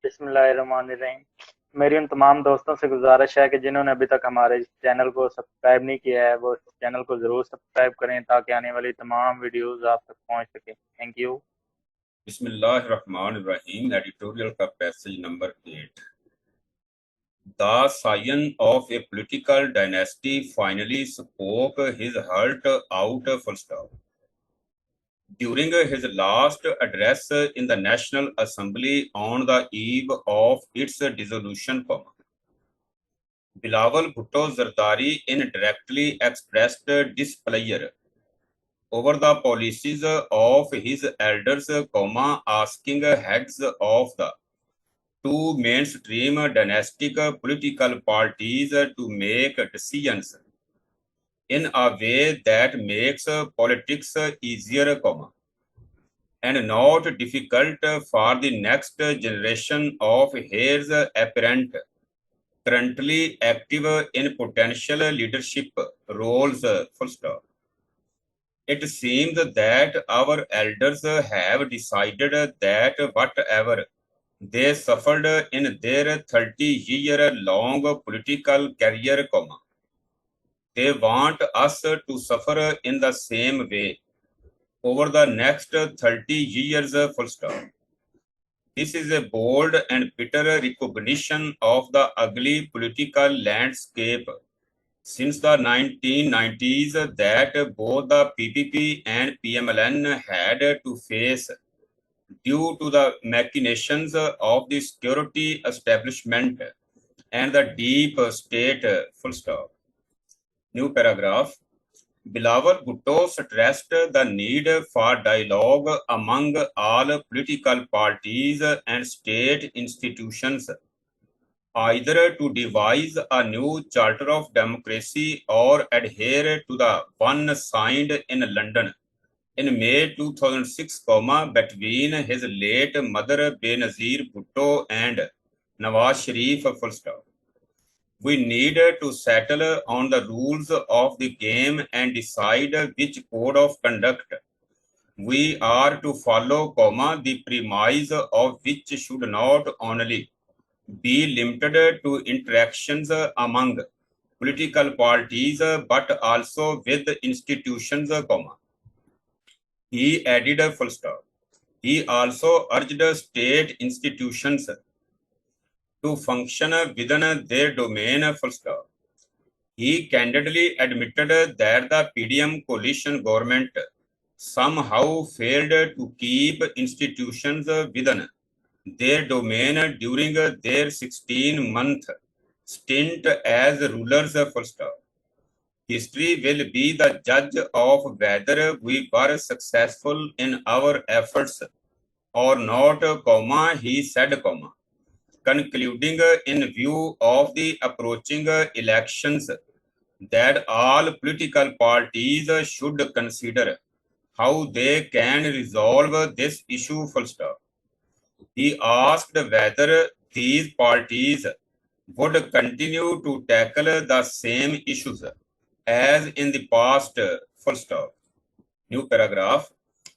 बिस्मिल्लाहिर्रहमानिर्रहीम। मेरी उन तमाम दोस्तों से गुजारिश है कि जिन्होंने अभी तक हमारे चैनल को सब्सक्राइब नहीं किया है वो चैनल को ज़रूर सब्सक्राइब करें ताकि आने वाली तमाम वीडियोस आप तक पहुंच सके। Thank you. बिस्मिल्लाहिर्रहमानिर्रहीम। एडिटोरियल का passage number 8। The scion of a political dynasty finally spoke his heart out. Full stop. During his last address in the National Assembly on the eve of its dissolution, Bilawal Bhutto Zardari indirectly expressed displeasure over the policies of his elders, asking heads of the two mainstream dynastic political parties to make decisions in a way that makes politics easier, and not difficult for the next generation of heirs apparent currently active in potential leadership roles. Full stop. It seems that our elders have decided that whatever they suffered in their 30-year-long political career, they want us to suffer in the same way over the next 30 years. Full stop. This is a bold and bitter recognition of the ugly political landscape since the 1990s that both the PPP and PMLN had to face due to the machinations of the security establishment and the deep state. Full stop. New paragraph. Bilawal Bhutto stressed the need for dialogue among all political parties and state institutions, either to devise a new charter of democracy or adhere to the one signed in London in May 2006, between his late mother Benazir Bhutto and Nawaz Sharif. Full stop. We need to settle on the rules of the game and decide which code of conduct we are to follow, the premise of which should not only be limited to interactions among political parties but also with institutions, He added a full stop. He also urged state institutions to function within their domain, full stop. He candidly admitted that the PDM coalition government somehow failed to keep institutions within their domain during their 16-month stint as rulers. Full stop. History will be the judge of whether we were successful in our efforts or not, he said, concluding in view of the approaching elections that all political parties should consider how they can resolve this issue. Full stop. He asked whether these parties would continue to tackle the same issues as in the past. Full stop. New paragraph.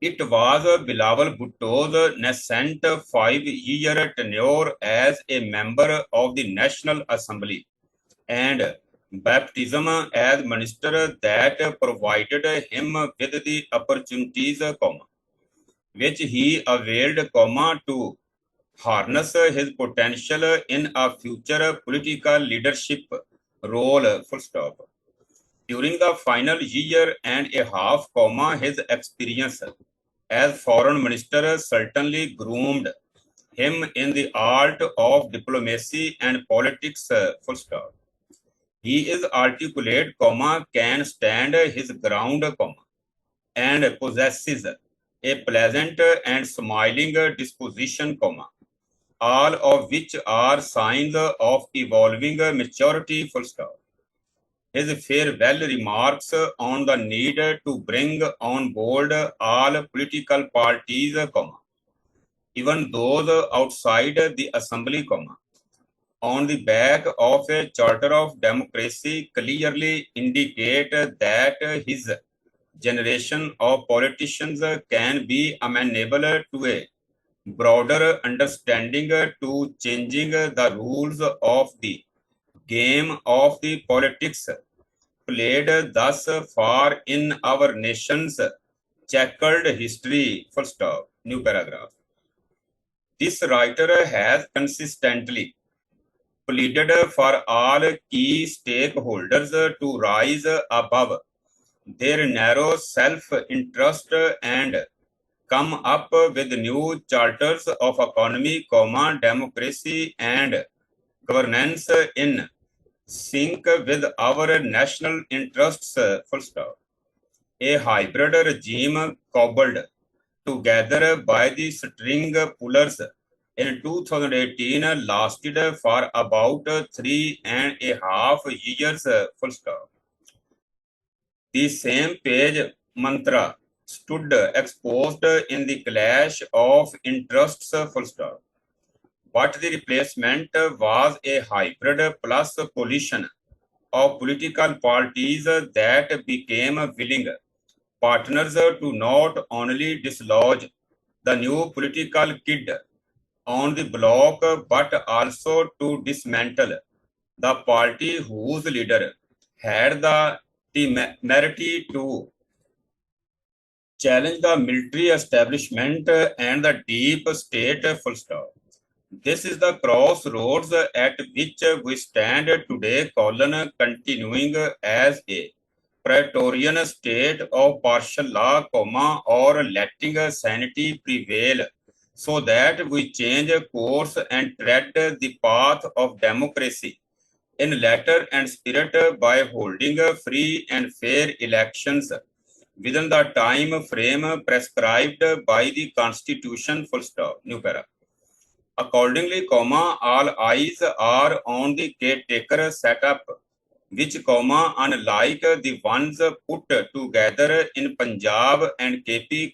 It was Bilawal Bhutto's nascent 5-year tenure as a member of the National Assembly and baptism as minister that provided him with the opportunities, which he availed, to harness his potential in a future political leadership role. Full stop. During the final year and a half, his experience as foreign minister certainly groomed him in the art of diplomacy and politics. Full stop. He is articulate, can stand his ground, and possesses a pleasant and smiling disposition, all of which are signs of evolving maturity. Full stop. His farewell remarks on the need to bring on board all political parties, even those outside the assembly, on the back of a charter of democracy clearly indicate that his generation of politicians can be amenable to a broader understanding to changing the rules of the game of the politics played thus far in our nation's checkered history. Full stop. New paragraph. This writer has consistently pleaded for all key stakeholders to rise above their narrow self-interest and come up with new charters of economy, democracy, and governance in sync with our national interests. Full stop. A hybrid regime cobbled together by the string pullers in 2018 lasted for about 3.5 years. Full stop. The same page mantra stood exposed in the clash of interests. Full stop. But the replacement was a hybrid plus coalition of political parties that became willing partners to not only dislodge the new political kid on the block but also to dismantle the party whose leader had the temerity to challenge the military establishment and the deep state. Full stop. This is the crossroads at which we stand today, continuing as a Praetorian state of partial law, or letting sanity prevail so that we change course and tread the path of democracy in letter and spirit by holding free and fair elections within the time frame prescribed by the Constitution. Full stop. New para. Accordingly, all eyes are on the caretaker setup, which, unlike the ones put together in Punjab and KP,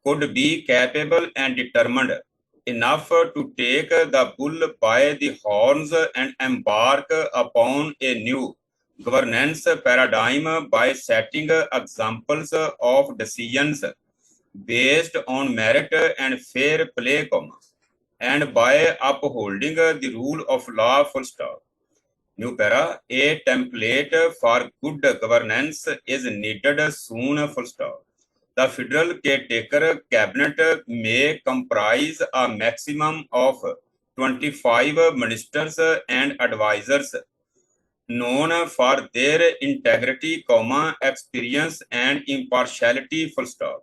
could be capable and determined enough to take the bull by the horns and embark upon a new governance paradigm by setting examples of decisions based on merit and fair play, and by upholding the rule of law. Full stop. New para, a template for good governance is needed soon. Full stop. The federal caretaker cabinet may comprise a maximum of 25 ministers and advisors known for their integrity, experience and impartiality. Full stop.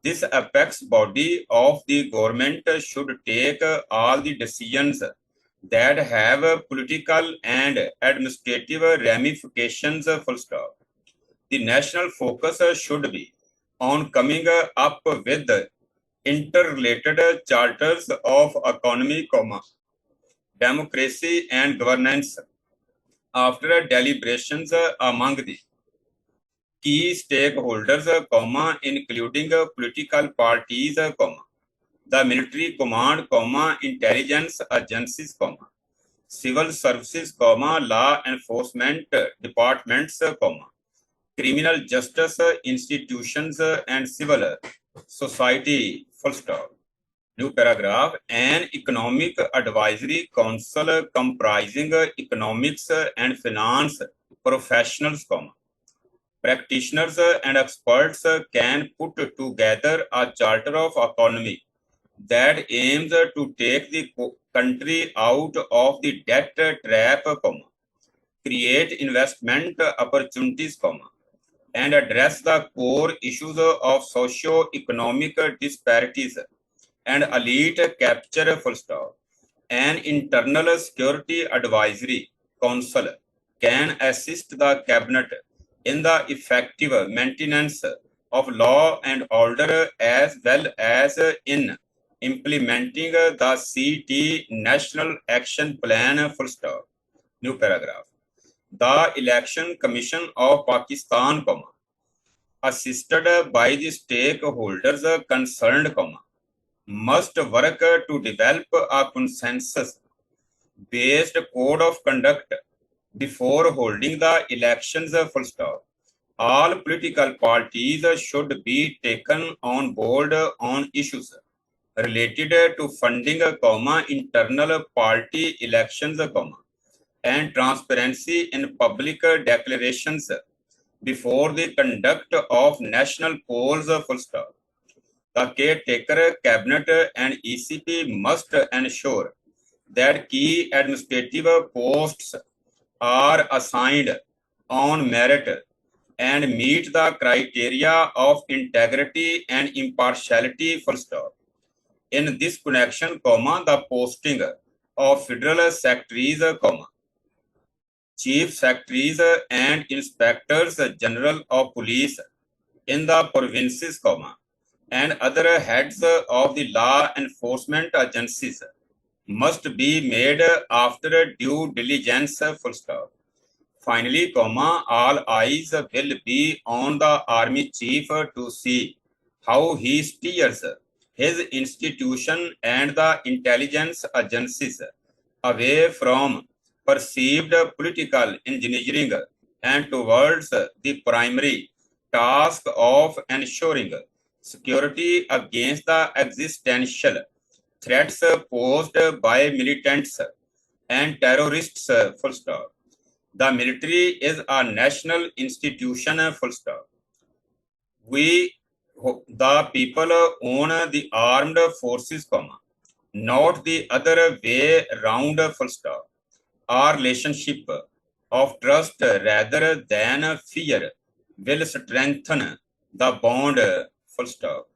This apex body of the government should take all the decisions that have political and administrative ramifications. Full stop. The national focus should be on coming up with interrelated charters of economy, democracy and governance after deliberations among the key stakeholders, including political parties, the military command, intelligence agencies, civil services, law enforcement departments, criminal justice institutions and civil society. Full stop. New paragraph. An economic advisory council comprising economics and finance professionals, practitioners and experts can put together a charter of economy that aims to take the country out of the debt trap, create investment opportunities, and address the core issues of socio-economic disparities and elite capture. Full stop. An internal security advisory council can assist the cabinet in the effective maintenance of law and order as well as in implementing the CT National Action Plan. Full stop. New paragraph. The Election Commission of Pakistan, assisted by the stakeholders concerned, must work to develop a consensus based code of conduct before holding the elections. Full stop. All political parties should be taken on board on issues related to funding, internal party elections, and transparency in public declarations before the conduct of national polls, full stop. The caretaker cabinet and ECP must ensure that key administrative posts are assigned on merit and meet the criteria of integrity and impartiality, full stop. In this connection, the posting of federal secretaries, chief secretaries and inspectors general of police in the provinces, and other heads of the law enforcement agencies must be made after due diligence, full stop. Finally, all eyes will be on the army chief to see how he steers his institution and the intelligence agencies away from perceived political engineering and towards the primary task of ensuring security against the existential threats posed by militants and terrorists, full stop. The military is a national institution, full stop. We, the people, own the armed forces, not the other way round, full stop. Our relationship of trust rather than fear will strengthen the bond, full stop.